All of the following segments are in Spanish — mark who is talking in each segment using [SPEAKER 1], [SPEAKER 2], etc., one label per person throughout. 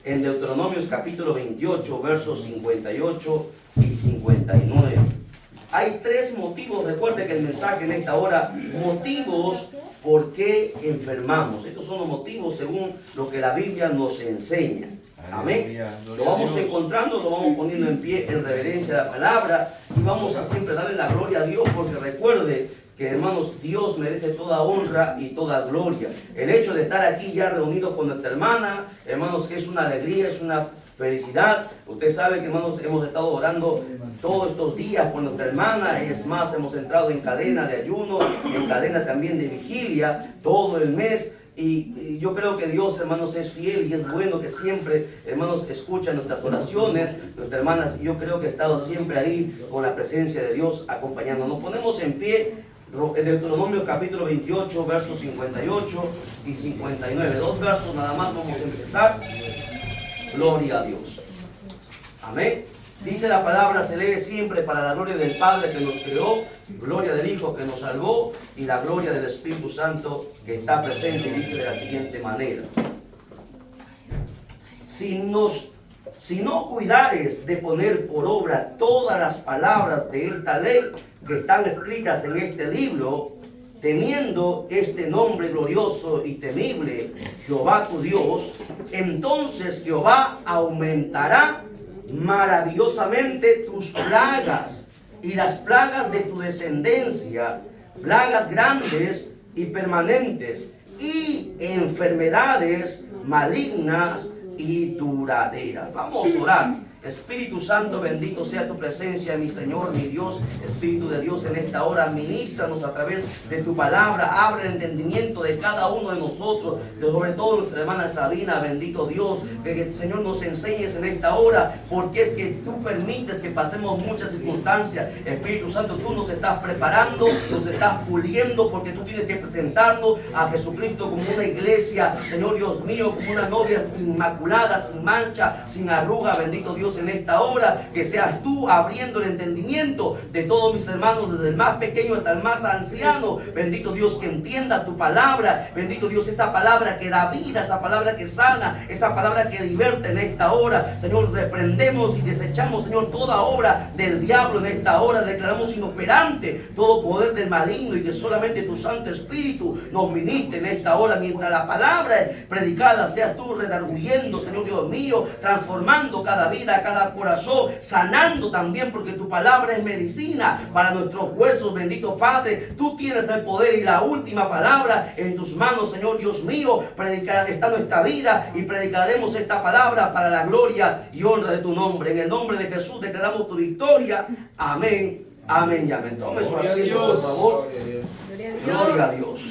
[SPEAKER 1] en Deuteronomios capítulo 28, versos 58 y 59. Hay tres motivos, recuerde que el mensaje en esta hora, motivos por qué enfermamos. Estos son los motivos según lo que la Biblia nos enseña. Amén. Lo vamos encontrando, lo vamos poniendo en pie en reverencia a la palabra y vamos a siempre darle la gloria a Dios, porque recuerde que, hermanos, Dios merece toda honra y toda gloria. El hecho de estar aquí ya reunidos con nuestra hermana, hermanos, es una alegría, es una felicidad. Usted sabe que, hermanos, hemos estado orando todos estos días por nuestra hermana. Es más, hemos entrado en cadena de ayuno, en cadena también de vigilia todo el mes. Y yo creo que Dios, hermanos, es fiel y es bueno que siempre, hermanos, escucha nuestras oraciones. Nuestras hermanas, yo creo que ha estado siempre ahí con la presencia de Dios acompañando. Nos ponemos en pie en Deuteronomio capítulo 28, versos 58 y 59. Dos versos nada más vamos a empezar. Gloria a Dios. Amén. Dice la palabra, se lee siempre para la gloria del Padre que nos creó, gloria del Hijo que nos salvó y la gloria del Espíritu Santo que está presente. Y dice de la siguiente manera: si no cuidares de poner por obra todas las palabras de esta ley que están escritas en este libro, temiendo este nombre glorioso y temible, Jehová tu Dios, entonces Jehová aumentará maravillosamente tus plagas y las plagas de tu descendencia, plagas grandes y permanentes, y enfermedades malignas y duraderas. Vamos a orar. Espíritu Santo, bendito sea tu presencia, mi Señor, mi Dios. Espíritu de Dios, en esta hora, ministranos a través de tu palabra. Abre el entendimiento de cada uno de nosotros, sobre todo nuestra hermana Sabina, bendito Dios. Que Señor nos enseñes en esta hora, porque es que tú permites que pasemos muchas circunstancias. Espíritu Santo, tú nos estás preparando, nos estás puliendo, porque tú tienes que presentarnos a Jesucristo como una iglesia, Señor Dios mío, como una novia inmaculada, sin mancha, sin arruga, bendito Dios. En esta hora, que seas tú abriendo el entendimiento de todos mis hermanos, desde el más pequeño hasta el más anciano, bendito Dios, que entienda tu palabra, bendito Dios, esa palabra que da vida, esa palabra que sana, esa palabra que liberta en esta hora. Señor, reprendemos y desechamos, Señor, toda obra del diablo en esta hora. Declaramos inoperante todo poder del maligno, y que solamente tu Santo Espíritu nos ministre en esta hora, mientras la palabra predicada sea tú redarguyendo, Señor Dios mío, transformando cada vida, cada corazón, sanando también, porque tu palabra es medicina para nuestros huesos, bendito Padre. Tú tienes el poder y la última palabra en tus manos, Señor Dios mío. Predicar está nuestra vida y predicaremos esta palabra para la gloria y honra de tu nombre. En el nombre de Jesús declaramos tu victoria. Amén, amén y amén. Tome su asiento, por favor. Gloria a Dios.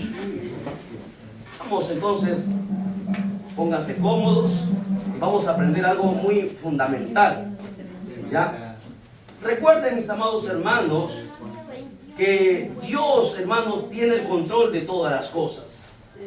[SPEAKER 1] Vamos entonces, pónganse cómodos. Vamos a aprender algo muy fundamental. ¿Ya? Recuerden, mis amados hermanos, que Dios, hermanos, tiene el control de todas las cosas.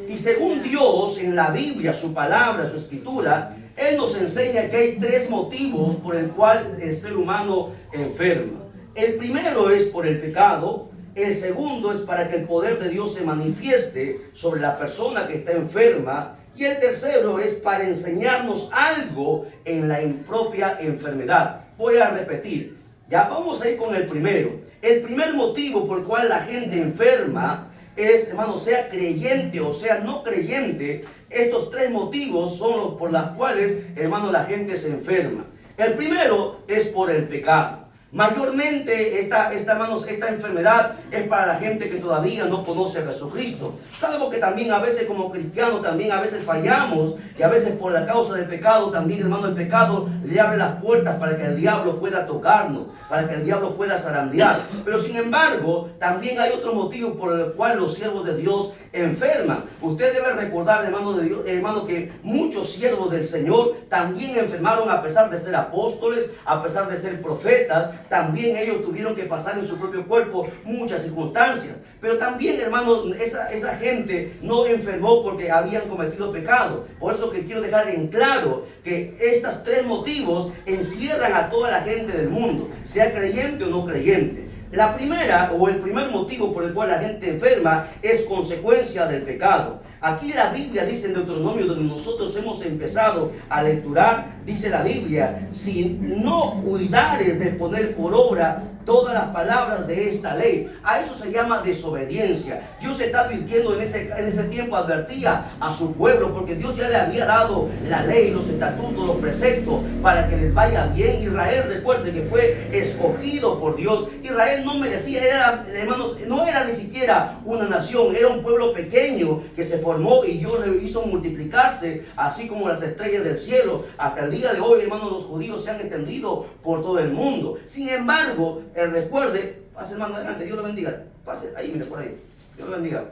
[SPEAKER 1] Y según Dios, en la Biblia, su palabra, su escritura, Él nos enseña que hay tres motivos por el cual el ser humano enferma. El primero es por el pecado. El segundo es para que el poder de Dios se manifieste sobre la persona que está enferma. Y el tercero es para enseñarnos algo en la impropia enfermedad. Voy a repetir. Ya vamos a ir con el primero. El primer motivo por el cual la gente enferma es, hermano, sea creyente o sea no creyente. Estos tres motivos son los por los cuales, hermano, la gente se enferma. El primero es por el pecado. Mayormente esta enfermedad es para la gente que todavía no conoce a Jesucristo. Salvo que también a veces como cristianos también a veces fallamos, y a veces por la causa del pecado también, hermano, el pecado le abre las puertas para que el diablo pueda tocarnos, para que el diablo pueda zarandear. Pero sin embargo, también hay otro motivo por el cual los siervos de Dios enferman. Usted debe recordar, hermano de Dios, hermano, que muchos siervos del Señor también enfermaron, a pesar de ser apóstoles, a pesar de ser profetas. También ellos tuvieron que pasar en su propio cuerpo muchas circunstancias. Pero también, hermano, esa gente no enfermó porque habían cometido pecado. Por eso que quiero dejar en claro que estos tres motivos encierran a toda la gente del mundo, sea creyente o no creyente. La primera o el primer motivo por el cual la gente enferma es consecuencia del pecado. Aquí la Biblia dice en Deuteronomio, donde nosotros hemos empezado a lecturar, dice la Biblia: si no cuidares de poner por obra todas las palabras de esta ley. A eso se llama desobediencia. Dios está advirtiendo en ese tiempo, advertía a su pueblo, porque Dios ya le había dado la ley, los estatutos, los preceptos, para que les vaya bien. Israel, recuerde que fue escogido por Dios. Israel no merecía, hermanos, no era ni siquiera una nación, era un pueblo pequeño que se formó y Dios le hizo multiplicarse, así como las estrellas del cielo. Hasta el día de hoy, hermanos, los judíos se han extendido por todo el mundo. Sin embargo, recuerde, pase, hermano, adelante, Dios lo bendiga. Pase ahí, mire, por ahí. Dios lo bendiga.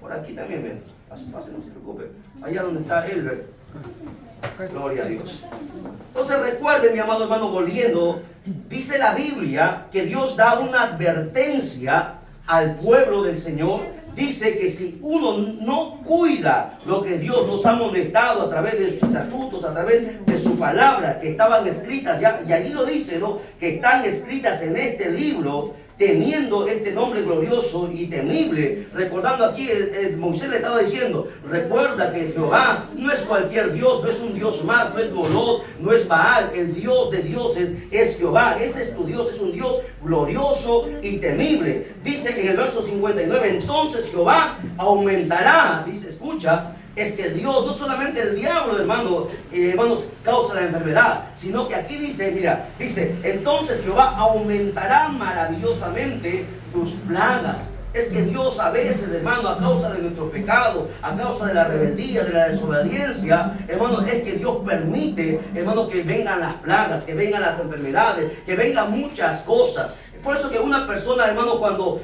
[SPEAKER 1] Por aquí también, ven. Pase, no se preocupe. Allá donde está Elber. Gloria a Dios. Entonces recuerde, mi amado hermano, volviendo, dice la Biblia que Dios da una advertencia al pueblo del Señor. Dice que si uno no cuida lo que Dios nos ha amonestado a través de sus estatutos, a través de su palabra, que estaban escritas ya, y allí lo dice, ¿no?, que están escritas en este libro, teniendo este nombre glorioso y temible. Recordando aquí, Moisés le estaba diciendo: recuerda que Jehová no es cualquier Dios, no es un Dios más, no es Molot, no es Baal. El Dios de dioses es Jehová. Ese es tu Dios, es un Dios glorioso y temible. Dice en el verso 59, entonces Jehová aumentará, dice, escucha, es que Dios, no solamente el diablo, hermanos, causa la enfermedad, sino que aquí dice, mira, dice, entonces Jehová aumentará maravillosamente tus plagas. Es que Dios a veces, hermano, a causa de nuestro pecado, a causa de la rebeldía, de la desobediencia, hermano, es que Dios permite, hermano, que vengan las plagas, que vengan las enfermedades, que vengan muchas cosas. Por eso que una persona, hermano, cuando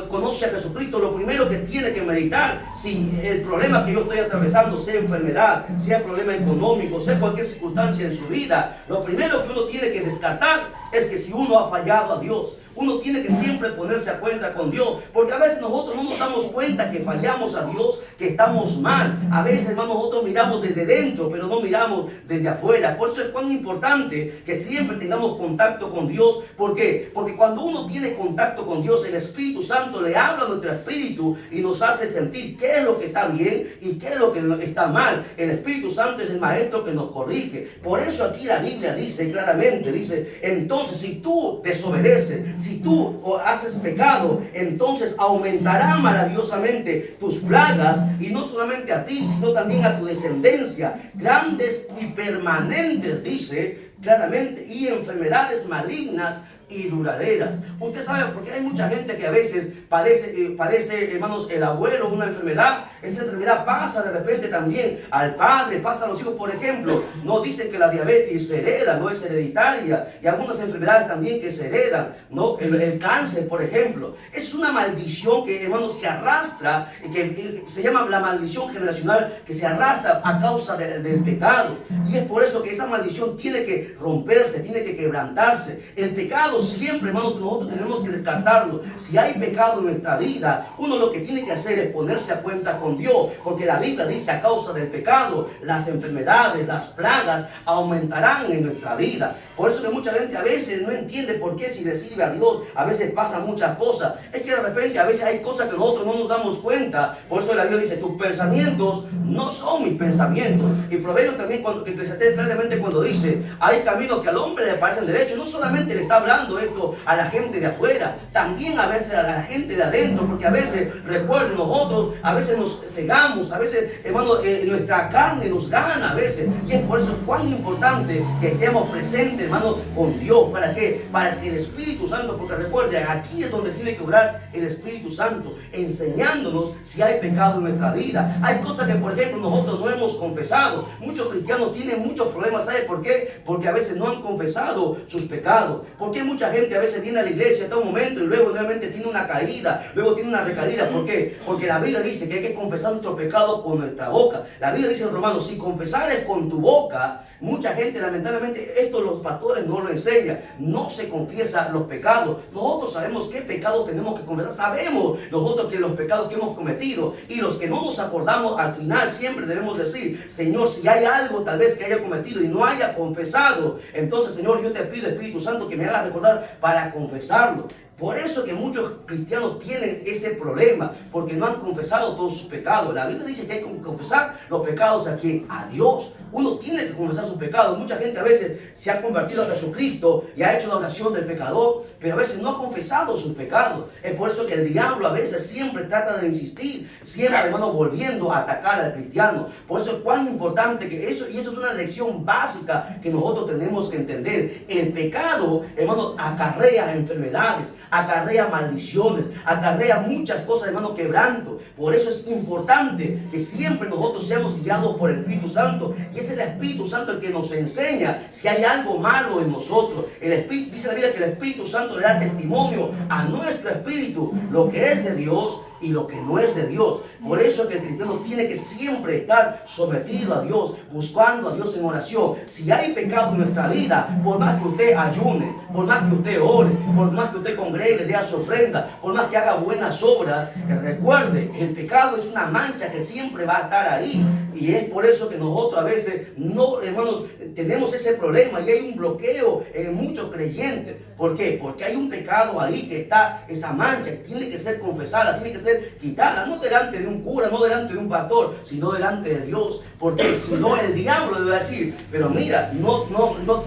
[SPEAKER 1] conoce a Jesucristo, lo primero que tiene que meditar, si el problema que yo estoy atravesando, sea enfermedad, sea problema económico, sea cualquier circunstancia en su vida, lo primero que uno tiene que descartar es que si uno ha fallado a Dios, uno tiene que siempre ponerse a cuenta con Dios, porque a veces nosotros no nos damos cuenta que fallamos a Dios, que estamos mal. A veces, hermano, nosotros miramos desde dentro, pero no miramos desde afuera. Por eso es tan importante que siempre tengamos contacto con Dios. ¿Por qué? Porque cuando uno tiene contacto con Dios, el Espíritu Santo le habla a nuestro espíritu y nos hace sentir qué es lo que está bien y qué es lo que está mal. El Espíritu Santo es el maestro que nos corrige. Por eso aquí la Biblia dice claramente, dice, entonces si tú desobedeces, si tú haces pecado, entonces aumentará maravillosamente tus plagas, y no solamente a ti, sino también a tu descendencia, grandes y permanentes, dice claramente, y enfermedades malignas y duraderas. Usted sabe, porque hay mucha gente que a veces padece, hermanos, el abuelo una enfermedad. Esa enfermedad pasa de repente también al padre, pasa a los hijos. Por ejemplo, no dicen que la diabetes se hereda, no es hereditaria, y algunas enfermedades también que se heredan, ¿no? El cáncer, por ejemplo, es una maldición que, hermanos, se arrastra, que se llama la maldición generacional, que se arrastra a causa del pecado. Y es por eso que esa maldición tiene que romperse, tiene que quebrantarse. El pecado siempre, hermanos, nosotros tenemos que descartarlo. Si hay pecado en nuestra vida, uno lo que tiene que hacer es ponerse a cuenta con Dios, porque la Biblia dice: a causa del pecado, las enfermedades, las plagas aumentarán en nuestra vida. Por eso que mucha gente a veces no entiende por qué, si le sirve a Dios, a veces pasan muchas cosas. Es que de repente a veces hay cosas que nosotros no nos damos cuenta. Por eso la Biblia dice: tus pensamientos no son mis pensamientos. Y Proverbios también, claramente cuando dice: hay caminos que al hombre le parecen derechos. No solamente le está hablando esto a la gente de afuera, también a veces a la gente de adentro, porque a veces, recuerden, nosotros a veces nos cegamos, a veces, hermano, nuestra carne nos gana a veces, y es por eso cuán importante que estemos presentes, hermano, con Dios. ¿Para qué? Para que el Espíritu Santo, porque recuerden, aquí es donde tiene que obrar el Espíritu Santo, enseñándonos si hay pecado en nuestra vida. Hay cosas que, por ejemplo, nosotros no hemos confesado. Muchos cristianos tienen muchos problemas. ¿Sabe por qué? Porque a veces no han confesado sus pecados. Porque mucha gente a veces viene a la iglesia hasta un momento y luego nuevamente tiene una caída, luego tiene una recaída. ¿Por qué? Porque la Biblia dice que hay que confesar nuestro pecado con nuestra boca. La Biblia dice en Romanos: si confesares con tu boca. Mucha gente, lamentablemente, esto los pastores no lo enseñan. No se confiesa los pecados. Nosotros sabemos qué pecados tenemos que confesar. Sabemos nosotros que los pecados que hemos cometido, y los que no nos acordamos, al final siempre debemos decir: Señor, si hay algo tal vez que haya cometido y no haya confesado, entonces, Señor, yo te pido, Espíritu Santo, que me hagas recordar para confesarlo. Por eso que muchos cristianos tienen ese problema, porque no han confesado todos sus pecados. La Biblia dice que hay que confesar los pecados a quién, a Dios. Uno tiene que confesar sus pecados. Mucha gente a veces se ha convertido a Jesucristo y ha hecho la oración del pecador, pero a veces no ha confesado sus pecados. Es por eso que el diablo a veces siempre trata de insistir, siempre, hermano, volviendo a atacar al cristiano. Por eso es cuán importante que eso, y eso es una lección básica que nosotros tenemos que entender. El pecado, hermano, acarrea enfermedades, acarrea maldiciones, acarrea muchas cosas, hermano, quebranto. Por eso es importante que siempre nosotros seamos guiados por el Espíritu Santo. Y es el Espíritu Santo el que nos enseña si hay algo malo en nosotros. El Espíritu, dice la Biblia que el Espíritu Santo le da testimonio a nuestro espíritu lo que es de Dios y lo que no es de Dios. Por eso es que el cristiano tiene que siempre estar sometido a Dios, buscando a Dios en oración. Si hay pecado en nuestra vida, por más que usted ayune, por más que usted ore, por más que usted congregue, dé su ofrenda, por más que haga buenas obras, recuerde, el pecado es una mancha que siempre va a estar ahí. Y es por eso que nosotros a veces no, hermanos, tenemos ese problema y hay un bloqueo en muchos creyentes. ¿Por qué? Porque hay un pecado ahí que está, esa mancha que tiene que ser confesada, tiene que ser quitada, no delante de un cura, no delante de un pastor, sino delante de Dios. Porque si no, el diablo le va a decir, pero mira, no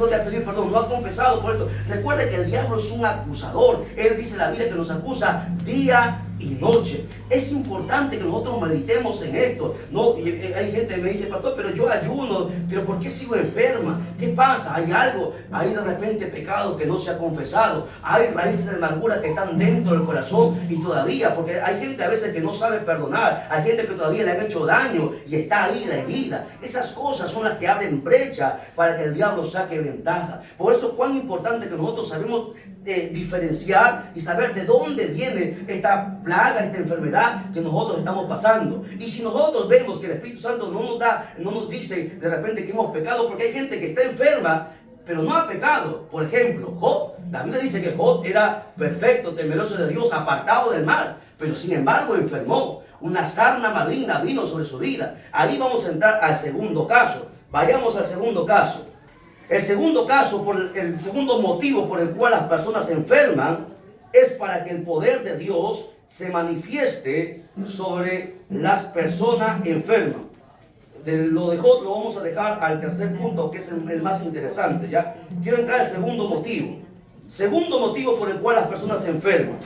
[SPEAKER 1] te ha pedido perdón, no ha confesado por esto. Recuerde que el diablo es un acusador. Él dice en la Biblia que nos acusa día y noche. Es importante que nosotros meditemos en esto. No, hay gente que me dice, pastor, pero yo ayuno, pero ¿por qué sigo enferma? ¿Qué pasa? Hay algo, hay de repente pecado que no se ha confesado. Hay raíces de amargura que están dentro del corazón y todavía, porque hay gente a veces que no sabe perdonar, hay gente que todavía le han hecho daño y está ahí la herida. Esas cosas son las que abren brecha para que el diablo saque ventaja. Por eso es cuán importante que nosotros sabemos diferenciar y saber de dónde viene esta plaga, esta enfermedad que nosotros estamos pasando. Y si nosotros vemos que el Espíritu Santo no nos dice de repente que hemos pecado, porque hay gente que está enferma pero no ha pecado. Por ejemplo, Job, la Biblia dice que Job era perfecto, temeroso de Dios, apartado del mal, pero sin embargo enfermó. Una sarna maligna vino sobre su vida. Ahí vamos a entrar al segundo caso. Vayamos al segundo caso. El segundo caso, el segundo motivo por el cual las personas se enferman, es para que el poder de Dios se manifieste sobre las personas enfermas. Lo de Job lo vamos a dejar al tercer punto, que es el más interesante. ¿Ya? Quiero entrar al segundo motivo. Segundo motivo por el cual las personas se enferman.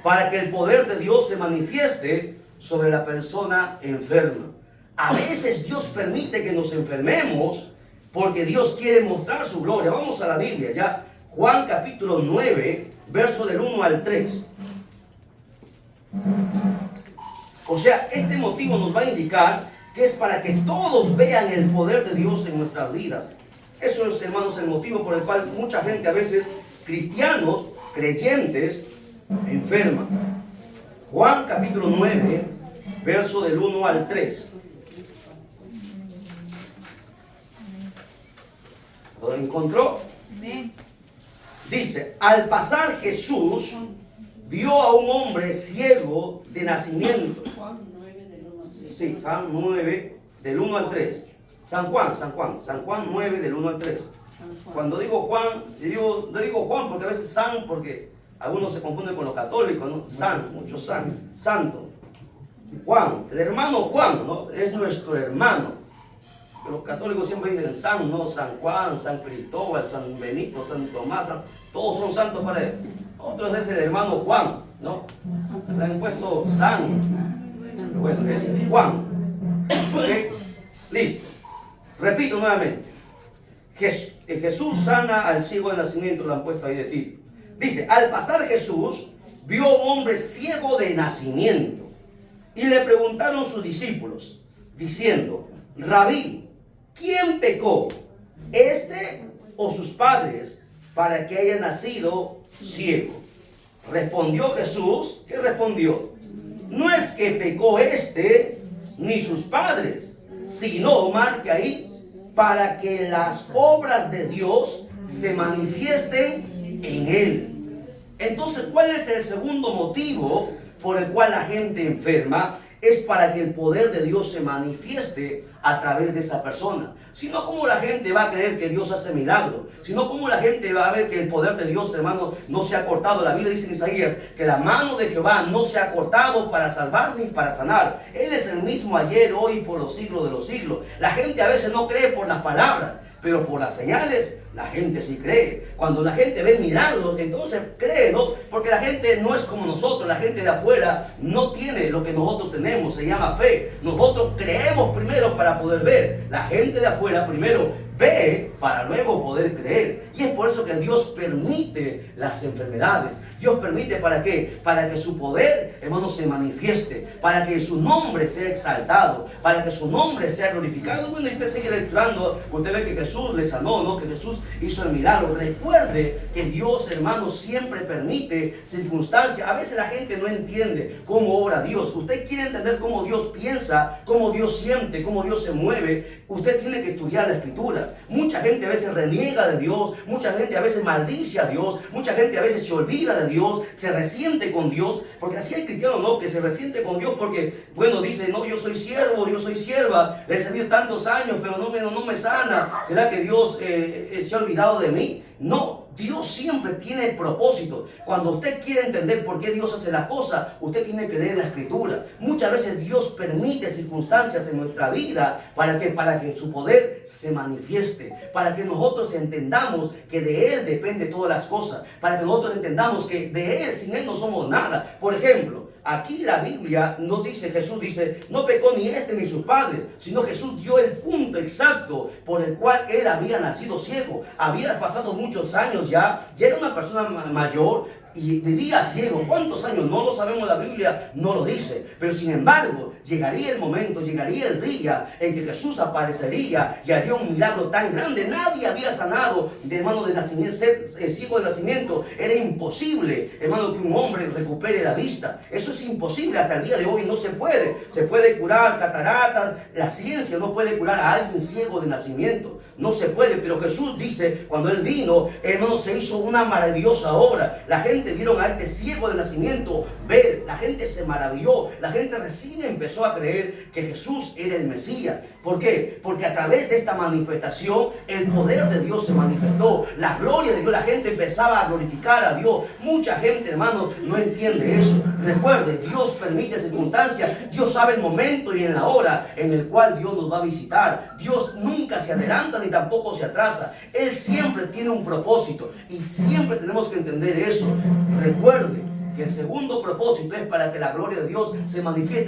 [SPEAKER 1] Para que el poder de Dios se manifieste sobre la persona enferma. A veces Dios permite que nos enfermemos porque Dios quiere mostrar su gloria. Vamos a la Biblia, ya. Juan capítulo 9, verso del 1 al 3. O sea, este motivo nos va a indicar que es para que todos vean el poder de Dios en nuestras vidas. Eso es, hermanos, el motivo por el cual mucha gente, a veces cristianos, creyentes, enferman. Juan capítulo 9, verso del 1 al 3. ¿Lo encontró? Dice, al pasar Jesús vio a un hombre ciego de nacimiento. Sí, Juan 9, del 1 al 3. San Juan 9, del 1 al 3. Cuando digo Juan, no digo Juan porque a veces San, porque algunos se confunden con los católicos, ¿no? San, muchos San, santo. Juan, el hermano Juan, ¿no? Es nuestro hermano. Los católicos siempre dicen San, ¿no? San Juan, San Cristóbal, San Benito, San Tomás, todos son santos para él. Otros es el hermano Juan, ¿no? Le han puesto San. Bueno, es Juan. ¿Okay? Listo. Repito nuevamente. Jesús sana al ciego de nacimiento, lo han puesto ahí de ti. Dice, al pasar Jesús vio a un hombre ciego de nacimiento. Y le preguntaron sus discípulos, diciendo, Rabí, ¿quién pecó, este o sus padres, para que haya nacido ciego? Respondió Jesús, ¿qué respondió? No es que pecó este ni sus padres, sino, marca ahí, para que las obras de Dios se manifiesten en él. Entonces, ¿cuál es el segundo motivo por el cual la gente enferma? es para que el poder de Dios se manifieste a través de esa persona. Si no, ¿cómo la gente va a creer que Dios hace milagros? Si no, ¿cómo la gente va a ver que el poder de Dios, hermano, no se ha cortado? La Biblia dice en Isaías que la mano de Jehová no se ha cortado para salvar ni para sanar. Él es el mismo ayer, hoy, por los siglos de los siglos. La gente a veces no cree por las palabras, pero por las señales la gente sí cree. Cuando la gente ve milagros, entonces cree, ¿no? Porque la gente no es como nosotros. La gente de afuera no tiene lo que nosotros tenemos. Se llama fe. Nosotros creemos primero para poder ver. La gente de afuera primero ve para luego poder creer. Y es por eso que Dios permite las enfermedades. Dios permite, ¿para qué? Para que su poder, hermano, se manifieste, para que su nombre sea exaltado, para que su nombre sea glorificado. Bueno, y usted sigue lecturando, usted ve que Jesús le sanó, ¿no? Que Jesús hizo el milagro. Recuerde que Dios, hermano, siempre permite circunstancias. A veces la gente no entiende cómo obra Dios. Usted quiere entender cómo Dios piensa, cómo Dios siente, cómo Dios se mueve. Usted tiene que estudiar la Escritura. Mucha gente a veces reniega de Dios, mucha gente a veces maldice a Dios, mucha gente a veces se olvida de Dios, se resiente con Dios, porque así hay cristianos, ¿no? Que se resiente con Dios porque, bueno, dice, no, yo soy siervo, yo soy sierva, le he servido tantos años, pero no me sana. ¿Será que Dios se ha olvidado de mí? No, Dios siempre tiene propósito. Cuando usted quiere entender por qué Dios hace las cosas, usted tiene que leer la Escritura. Muchas veces Dios permite circunstancias en nuestra vida para que su poder se manifieste, para que nosotros entendamos que de Él depende todas las cosas, para que nosotros entendamos que de Él, sin Él no somos nada. Por ejemplo, aquí la Biblia no dice, Jesús dice, no pecó ni este ni sus padres, sino Jesús dio el punto exacto por el cual él había nacido ciego. Había pasado muchos años ya era una persona mayor y vivía ciego. ¿Cuántos años? No lo sabemos, la Biblia no lo dice. Pero sin embargo, llegaría el momento, llegaría el día en que Jesús aparecería y haría un milagro tan grande. Nadie había sanado de hermano de nacimiento, ser ciego de nacimiento. Era imposible, hermano, que un hombre recupere la vista. Eso es imposible, hasta el día de hoy no se puede. Se puede curar cataratas, la ciencia no puede curar a alguien ciego de nacimiento. No se puede, pero Jesús dice, cuando Él vino, hermano, se hizo una maravillosa obra. La gente vieron a este ciego de nacimiento ver, la gente se maravilló, la gente recién empezó a creer que Jesús era el Mesías. ¿Por qué? Porque a través de esta manifestación, el poder de Dios se manifestó, la gloria de Dios, la gente empezaba a glorificar a Dios. Mucha gente, hermano, no entiende eso. Recuerde, Dios permite circunstancias, Dios sabe el momento y en la hora en el cual Dios nos va a visitar. Dios nunca se adelanta ni tampoco se atrasa. Él siempre tiene un propósito y siempre tenemos que entender eso. Recuerde que el segundo propósito es para que la gloria de Dios se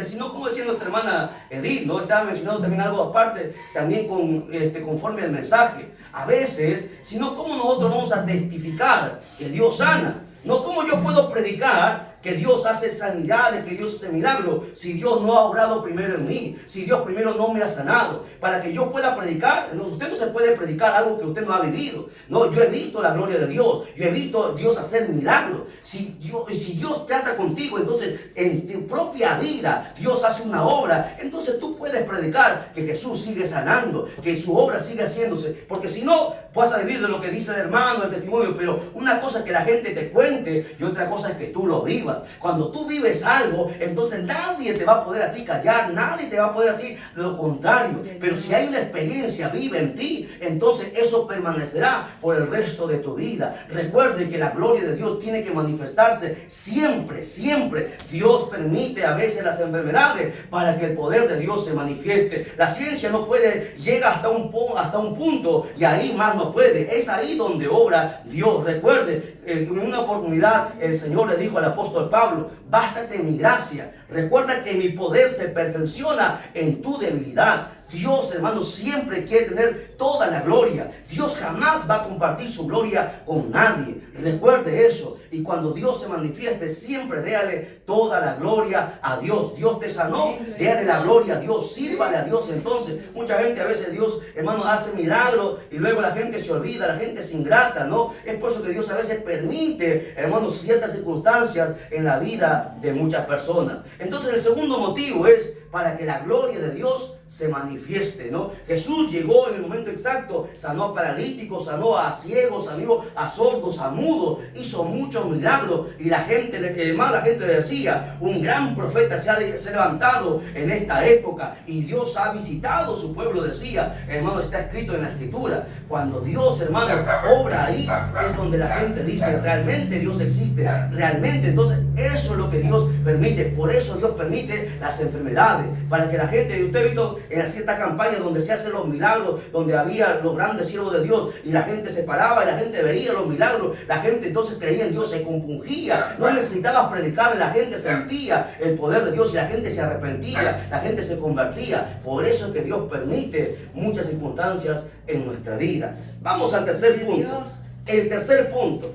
[SPEAKER 1] sino como decía nuestra hermana Edith, ¿no? Estaba mencionando también algo aparte, también conforme al mensaje. A veces, sino como nosotros vamos a testificar que Dios sana, no como yo puedo predicar que Dios hace sanidades, que Dios hace milagros, si Dios no ha obrado primero en mí, si Dios primero no me ha sanado, para que yo pueda predicar. Usted no se puede predicar algo que usted no ha vivido. No, yo he visto la gloria de Dios, yo he visto a Dios hacer milagros. Si Dios trata contigo, entonces en tu propia vida Dios hace una obra, entonces tú puedes predicar que Jesús sigue sanando, que su obra sigue haciéndose, porque si no, vas a vivir de lo que dice el hermano, el testimonio. Pero una cosa es que la gente te cuente y otra cosa es que tú lo vivas. Cuando tú vives algo, entonces nadie te va a poder a ti callar, nadie te va a poder decir lo contrario. Pero si hay una experiencia viva en ti, entonces eso permanecerá por el resto de tu vida. Recuerde que la gloria de Dios tiene que manifestarse siempre, siempre. Dios permite a veces las enfermedades para que el poder de Dios se manifieste. La ciencia no puede, llega hasta un punto y ahí más no puede. Es ahí donde obra Dios. Recuerde, en una oportunidad el Señor le dijo al apóstol Pablo, bástate mi gracia. Recuerda que mi poder se perfecciona en tu debilidad. Dios, hermano, siempre quiere tener toda la gloria. Dios jamás va a compartir su gloria con nadie. Recuerde eso. Y cuando Dios se manifieste, siempre déale toda la gloria a Dios. Dios te sanó, déale la gloria a Dios. Sírvale a Dios entonces. Mucha gente a veces Dios, hermano, hace milagros y luego la gente se olvida, la gente es ingrata, ¿no? Es por eso que Dios a veces permite, hermano, ciertas circunstancias en la vida de muchas personas. Entonces el segundo motivo es para que la gloria de Dios se manifieste, ¿no? Jesús llegó en el momento exacto, sanó a paralíticos, sanó a ciegos, sanó a sordos, a mudos, hizo muchos milagros y la gente decía, un gran profeta se ha levantado en esta época y Dios ha visitado su pueblo, decía, hermano, está escrito en la escritura. Cuando Dios, hermano, obra ahí, es donde la gente dice, realmente Dios existe, realmente. Entonces, eso es lo que Dios permite. Por eso Dios permite las enfermedades, para que la gente, usted ha visto en cierta campaña donde se hacen los milagros, donde había los grandes siervos de Dios y la gente se paraba y la gente veía los milagros, la gente entonces creía en Dios, se compungía, no necesitaba predicar, la gente sentía el poder de Dios y la gente se arrepentía, la gente se convertía. Por eso es que Dios permite muchas circunstancias en nuestra vida. Vamos al tercer punto. El tercer punto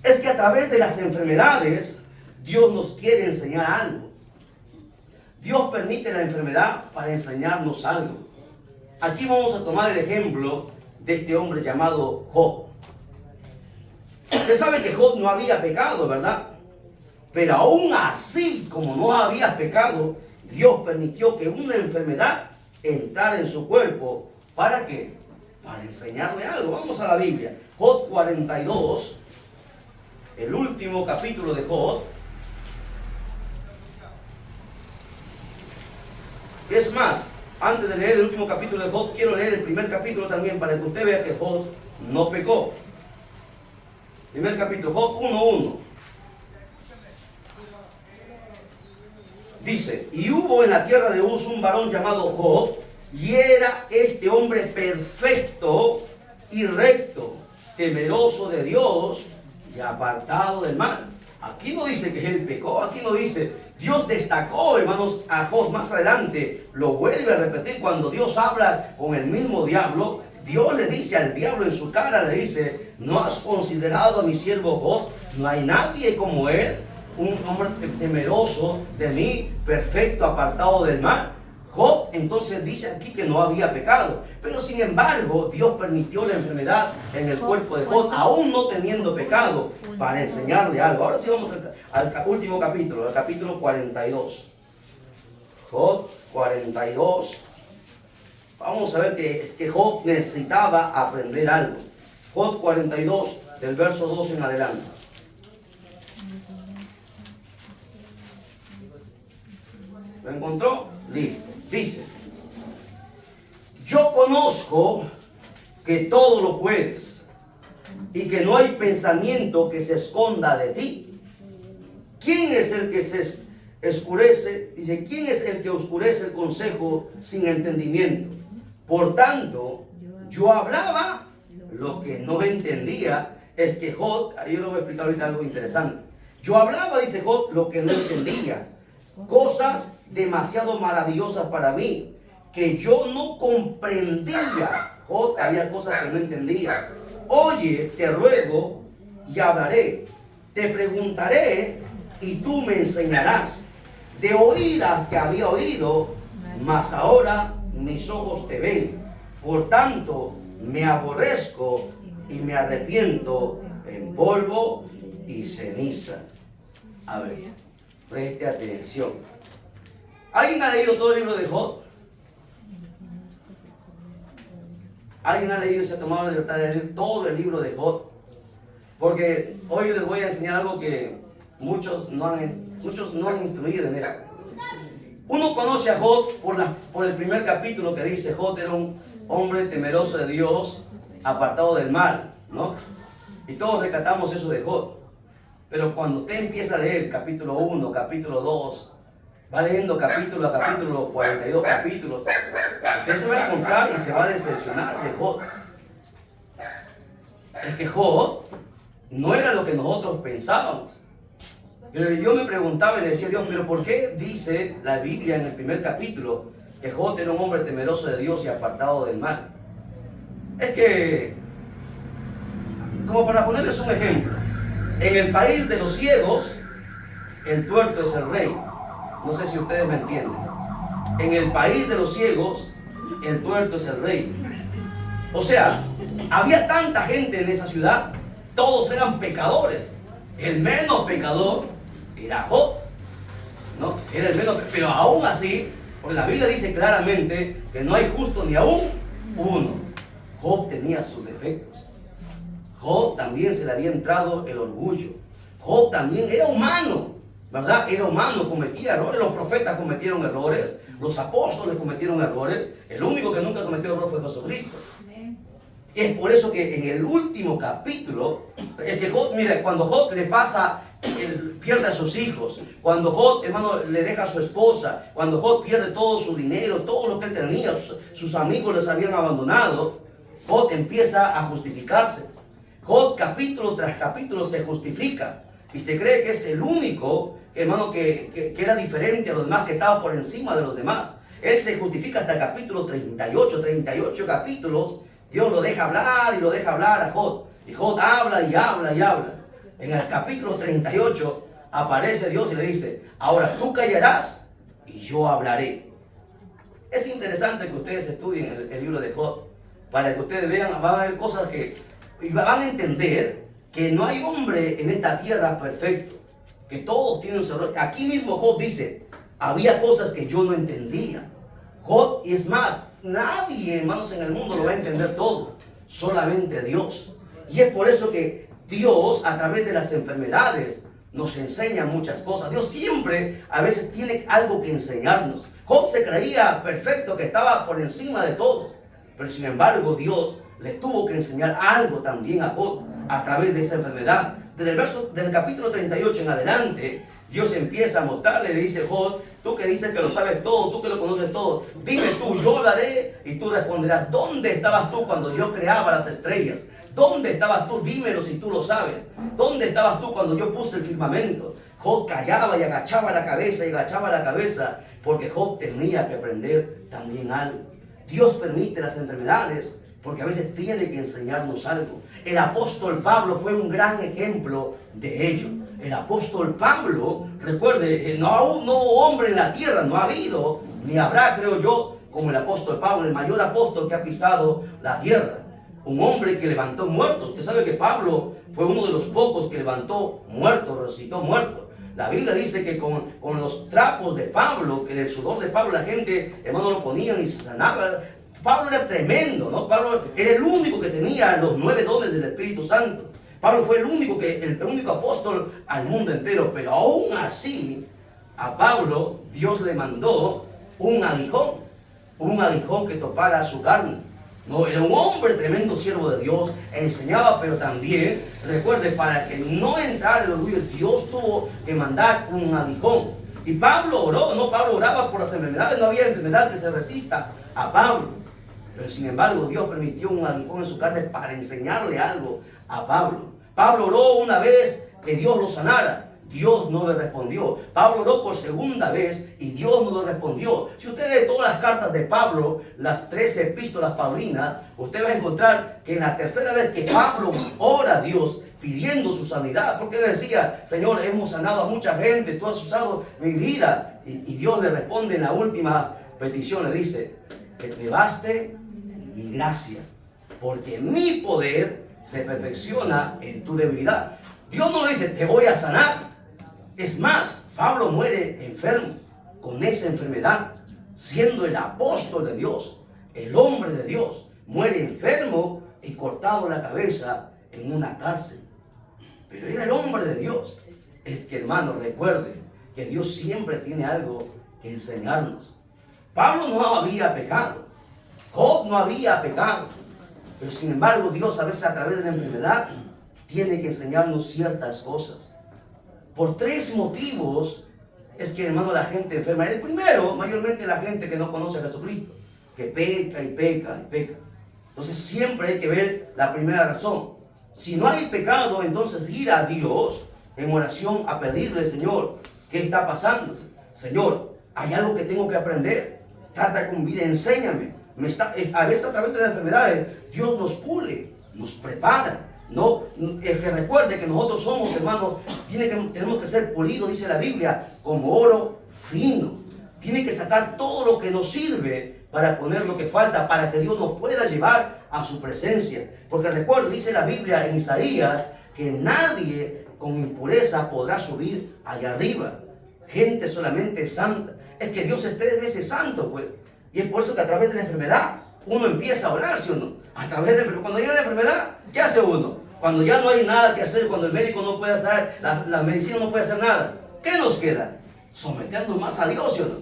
[SPEAKER 1] es que a través de las enfermedades Dios nos quiere enseñar algo. Dios permite la enfermedad para enseñarnos algo. Aquí vamos a tomar el ejemplo de este hombre llamado Job. Usted sabe que Job no había pecado, ¿verdad? Pero aún así, como no había pecado, Dios permitió que una enfermedad entrara en su cuerpo. ¿Para qué? Para enseñarle algo. Vamos a la Biblia. Job 42, el último capítulo de Job. Es más, antes de leer el último capítulo de Job, quiero leer el primer capítulo también para que usted vea que Job no pecó. Primer capítulo, Job 1:1. Dice, y hubo en la tierra de Uz un varón llamado Job, y era este hombre perfecto y recto, temeroso de Dios y apartado del mal. Aquí no dice que él pecó, aquí no dice. Dios destacó, hermanos, a Job más adelante. Lo vuelve a repetir cuando Dios habla con el mismo diablo. Dios le dice al diablo en su cara, le dice, ¿no has considerado a mi siervo Job? No hay nadie como él, un hombre temeroso de mí, perfecto, apartado del mal. Job entonces dice aquí que no había pecado, pero sin embargo Dios permitió la enfermedad en el cuerpo de Job, aún no teniendo pecado, para enseñarle algo. Ahora sí vamos al último capítulo, al capítulo 42. Job 42. Vamos a ver que Job necesitaba aprender algo. Job 42, del verso 2 en adelante. ¿Lo encontró? Listo. Dice, yo conozco que todo lo puedes y que no hay pensamiento que se esconda de ti. ¿Quién es el que se oscurece? Dice, ¿quién es el que oscurece el consejo sin entendimiento? Por tanto, yo hablaba lo que no entendía. Es que Job, yo le voy a explicar ahorita algo interesante. Yo hablaba, dice Job, lo que no entendía. Cosas demasiado maravillosas para mí, que yo no comprendía. Job, había cosas que no entendía. Oye, te ruego y hablaré. Te preguntaré y tú me enseñarás. De oídas que había oído, mas ahora mis ojos te ven. Por tanto, me aborrezco y me arrepiento en polvo y ceniza. A ver, preste atención. ¿Alguien ha leído todo el libro de Job? ¿Alguien ha leído y se ha tomado la libertad de leer todo el libro de Job? Porque hoy les voy a enseñar algo que muchos no han instruido en esto. Uno conoce a Job por el primer capítulo que dice Job era un hombre temeroso de Dios, apartado del mal, ¿no? Y todos rescatamos eso de Job. Pero cuando usted empieza a leer capítulo 1, capítulo 2, va leyendo capítulo a capítulo, 42 capítulos, usted se va a encontrar y se va a decepcionar de Job. Es que Job no era lo que nosotros pensábamos. Pero yo me preguntaba y le decía a Dios, pero ¿por qué dice la Biblia en el primer capítulo que Job era un hombre temeroso de Dios y apartado del mal? Es que, como para ponerles un ejemplo, en el país de los ciegos, el tuerto es el rey. No sé si ustedes me entienden. En el país de los ciegos, el tuerto es el rey. O sea, había tanta gente en esa ciudad, todos eran pecadores. El menos pecador era Job, ¿no? Era el menos, pero aún así, Porque la Biblia dice claramente que no hay justo ni aún uno. Job tenía sus defectos. Job también se le había entrado el orgullo. Job también era humano, ¿verdad? Era humano, cometía errores. Los profetas cometieron errores. Los apóstoles cometieron errores. El único que nunca cometió error fue Jesucristo. Y es por eso que en el último capítulo, es que Job, mira, cuando Job le pasa, él pierde a sus hijos, cuando Job, hermano, le deja a su esposa, cuando Job pierde todo su dinero, todo lo que él tenía, sus amigos les habían abandonado, Job empieza a justificarse. Job capítulo tras capítulo se justifica y se cree que es el único, hermano, que era diferente a los demás, que estaba por encima de los demás. Él se justifica hasta el capítulo 38 capítulos. Dios lo deja hablar y lo deja hablar a Job. Y Job habla y habla y habla. En el capítulo 38 aparece Dios y le dice: ahora tú callarás y yo hablaré. Es interesante que ustedes estudien el libro de Job, para que ustedes vean, van a ver cosas que van a entender que no hay hombre en esta tierra perfecto, que todos tienen su error. Aquí mismo Job dice: había cosas que yo no entendía. Job, y es más, nadie, hermanos, en el mundo lo va a entender todo, solamente Dios. Y es por eso que Dios, a través de las enfermedades, nos enseña muchas cosas. Dios siempre, a veces, tiene algo que enseñarnos. Job se creía perfecto, que estaba por encima de todo, pero sin embargo Dios le tuvo que enseñar algo también a Job a través de esa enfermedad. Desde el verso del capítulo 38 en adelante, Dios empieza a mostrarle, le dice: Job, tú que dices que lo sabes todo, tú que lo conoces todo, dime tú, yo hablaré y tú responderás. ¿Dónde estabas tú cuando yo creaba las estrellas? ¿Dónde estabas tú? Dímelo si tú lo sabes. ¿Dónde estabas tú cuando yo puse el firmamento? Job callaba y agachaba la cabeza y agachaba la cabeza, porque Job tenía que aprender también algo. Dios permite las enfermedades porque a veces tiene que enseñarnos algo. El apóstol Pablo fue un gran ejemplo de ello. El apóstol Pablo, recuerde, no hubo hombre en la tierra, no ha habido, ni habrá, creo yo, como el apóstol Pablo, el mayor apóstol que ha pisado la tierra. Un hombre que levantó muertos. Usted sabe que Pablo fue uno de los pocos que levantó muertos, resucitó muertos. La Biblia dice que con los trapos de Pablo, que del sudor de Pablo la gente, hermano, lo ponían y se sanaba. Pablo era tremendo, ¿no? Pablo era el único que tenía los 9 dones del Espíritu Santo. Pablo fue el único apóstol al mundo entero, pero aún así a Pablo Dios le mandó un aguijón que topara su carne. No, era un hombre tremendo, siervo de Dios, enseñaba, pero también, recuerde, para que no entrara el orgullo, Dios tuvo que mandar un aguijón. Y Pablo oró, no, Pablo oraba por las enfermedades, no había enfermedad que se resista a Pablo. Pero sin embargo, Dios permitió un aguijón en su carne para enseñarle algo a Pablo. Pablo oró una vez que Dios lo sanara. Dios no le respondió. Pablo oró por segunda vez y Dios no le respondió. Si usted lee todas las cartas de Pablo, las 13 epístolas paulinas, usted va a encontrar que en la tercera vez que Pablo ora a Dios pidiendo su sanidad, porque él decía: Señor, hemos sanado a mucha gente, tú has usado mi vida. Y Dios le responde en la última petición, le dice: que te baste mi gracia, porque mi poder se perfecciona en tu debilidad. Dios no le dice: te voy a sanar. Es más, Pablo muere enfermo, con esa enfermedad, siendo el apóstol de Dios, el hombre de Dios, muere enfermo y cortado la cabeza en una cárcel. Pero era el hombre de Dios. Es que, hermano, recuerde que Dios siempre tiene algo que enseñarnos. Pablo no había pecado, Job no había pecado, pero sin embargo Dios a veces a través de la enfermedad tiene que enseñarnos ciertas cosas. Por 3 motivos es que, hermano, la gente enferma. El primero, mayormente la gente que no conoce a Jesucristo, que peca y peca y peca. Entonces siempre hay que ver la primera razón. Si no hay pecado, entonces ir a Dios en oración a pedirle: Señor, ¿qué está pasando? Señor, hay algo que tengo que aprender. Trata con vida, enséñame. A veces a través de las enfermedades Dios nos pule, nos prepara. No, el que recuerde que nosotros somos, hermanos, tenemos que ser pulidos, dice la Biblia, como oro fino. Tiene que sacar todo lo que nos sirve para poner lo que falta, para que Dios nos pueda llevar a su presencia. Porque recuerde, dice la Biblia en Isaías, que nadie con impureza podrá subir allá arriba. Gente solamente santa. es que Dios es 3 veces santo, pues. Y es por eso que a través de la enfermedad uno empieza a orar, ¿sí o no? A través de la enfermedad. Cuando llega la enfermedad, ¿qué hace uno? Cuando ya no hay nada que hacer, cuando el médico no puede hacer, la medicina no puede hacer nada, ¿qué nos queda? Someternos más a Dios, ¿sí o no?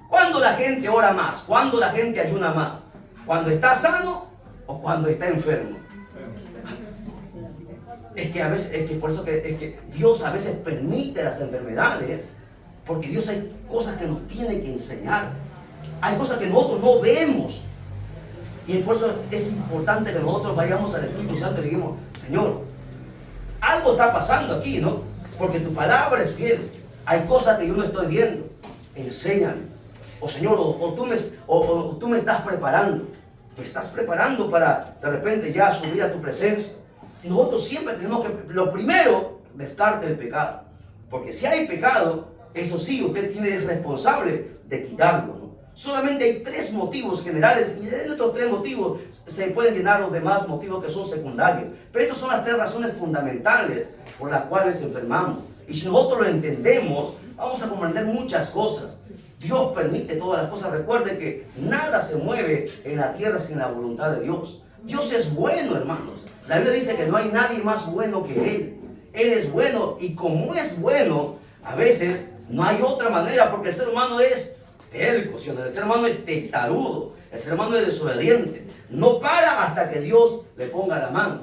[SPEAKER 1] ¿Cuándo la gente ora más? ¿Cuándo la gente ayuna más? ¿Cuando está sano o cuando está enfermo? Es que a veces, es que Dios a veces permite las enfermedades, porque Dios hay cosas que nos tiene que enseñar. Hay cosas que nosotros no vemos. Y por eso es importante que nosotros vayamos al Espíritu Santo y le digamos, Señor, algo está pasando aquí, ¿no? Porque tu palabra es fiel. Hay cosas que yo no estoy viendo. Enséñame. O Señor, o tú me estás preparando. Me estás preparando para de repente ya subir a tu presencia. Nosotros siempre tenemos que, lo primero, descarte el pecado. Porque si hay pecado, eso sí, usted es responsable de quitarlo, ¿no? Solamente hay 3 motivos generales, y de estos 3 motivos se pueden llenar los demás motivos que son secundarios. Pero estas son las 3 razones fundamentales por las cuales enfermamos. Y si nosotros lo entendemos, vamos a comprender muchas cosas. Dios permite todas las cosas. Recuerde que nada se mueve en la tierra sin la voluntad de Dios. Dios es bueno, hermanos. La Biblia dice que no hay nadie más bueno que Él. Él es bueno, y como es bueno, a veces no hay otra manera, porque el ser humano es terco, ¿sí? El ser humano es testarudo, el ser humano es desobediente. No para hasta que Dios le ponga la mano.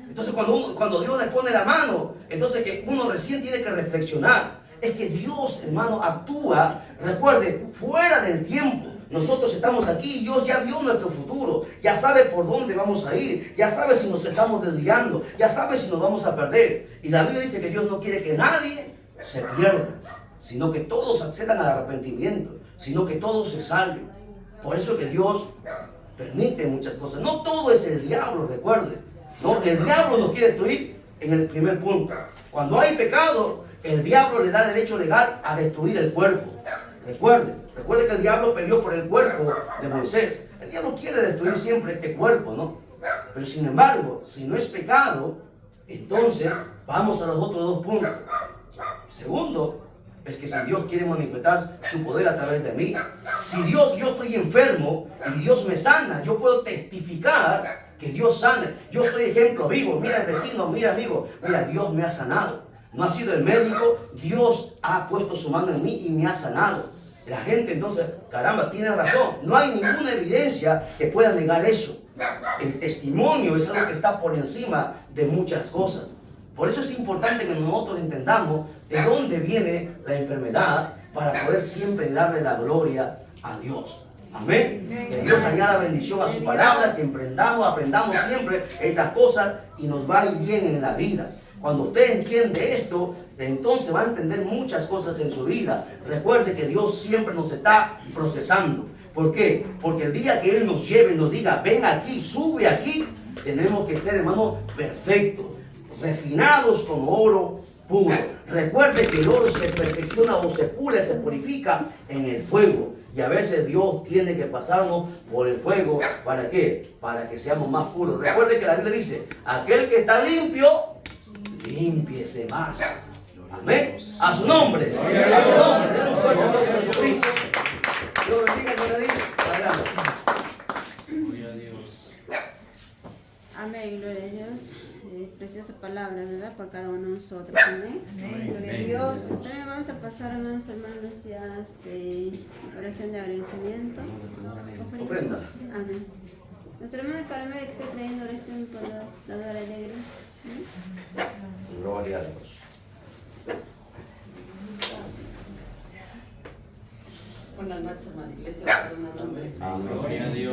[SPEAKER 1] Entonces cuando Dios le pone la mano, entonces que uno recién tiene que reflexionar. Es que Dios, hermano, actúa, recuerde, fuera del tiempo. Nosotros estamos aquí, Dios ya vio nuestro futuro, ya sabe por dónde vamos a ir, ya sabe si nos estamos desviando, ya sabe si nos vamos a perder. Y la Biblia dice que Dios no quiere que nadie se pierda, sino que todos accedan al arrepentimiento, sino que todos se salven. Por eso que Dios permite muchas cosas. No todo es el diablo, recuerde. No, el diablo nos quiere destruir en el primer punto. Cuando hay pecado, el diablo le da derecho legal a destruir el cuerpo. Recuerde que el diablo peleó por el cuerpo de Moisés. El diablo quiere destruir siempre este cuerpo, ¿no? Pero sin embargo, si no es pecado, entonces vamos a los otros 2 puntos. Segundo, es que si Dios quiere manifestar su poder a través de mí, si yo estoy enfermo y Dios me sana, yo puedo testificar que Dios sana. Yo soy ejemplo vivo. Mira el vecino, mira amigo, mira, Dios me ha sanado. No ha sido el médico, Dios ha puesto su mano en mí y me ha sanado. La gente entonces, caramba, tiene razón. No hay ninguna evidencia que pueda negar eso. El testimonio es algo que está por encima de muchas cosas. Por eso es importante que nosotros entendamos de dónde viene la enfermedad para poder siempre darle la gloria a Dios. Amén. Que Dios añada bendición a su palabra, que aprendamos siempre estas cosas y nos va a ir bien en la vida. Cuando usted entiende esto, entonces va a entender muchas cosas en su vida. Recuerde que Dios siempre nos está procesando. ¿Por qué? Porque el día que Él nos lleve y nos diga, ven aquí, sube aquí, tenemos que ser, hermanos, perfectos, refinados como oro puro. Recuerde que el oro se perfecciona o se pule, se purifica en el fuego. Y a veces Dios tiene que pasarnos por el fuego. ¿Para qué? Para que seamos más puros. Recuerde que la Biblia dice, aquel que está limpio, límpiese más. Amén. A su nombre. A su nombre. Den un fuerte aplauso a Jesucristo. Dios bendiga, adelante.
[SPEAKER 2] Gloria a Dios.
[SPEAKER 3] Amén, gloria a Dios. Preciosa palabra, ¿verdad? Por cada uno de nosotros. Amén. Gloria a Dios. También vamos a pasar a nuestros hermanos ya oración de agradecimiento.
[SPEAKER 1] Ofrenda.
[SPEAKER 3] Amén. Nuestra hermana Carmen que está trayendo oración por la dadora alegre.
[SPEAKER 1] Gloria a Dios.
[SPEAKER 4] Buenas noches, hermana iglesia.
[SPEAKER 1] Amén.
[SPEAKER 2] Gloria a Dios.